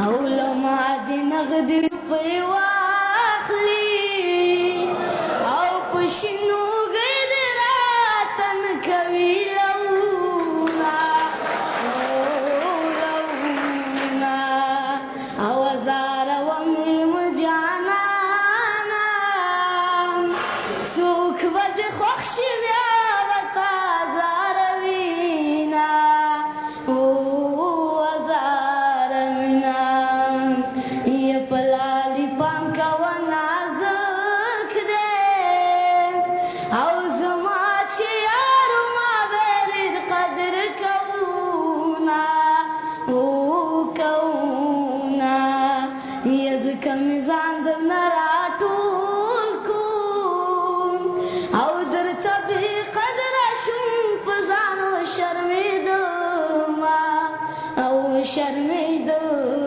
او لو ما دي نغدي په واخلي او پښینو ګدراتن کوي لونا او زار و مم جانانا څوک بد خوښ بیا وتا زاروینا پلالی پانکا و نازک دے او زما چی یارو ما برد قدر کونا یزک میزان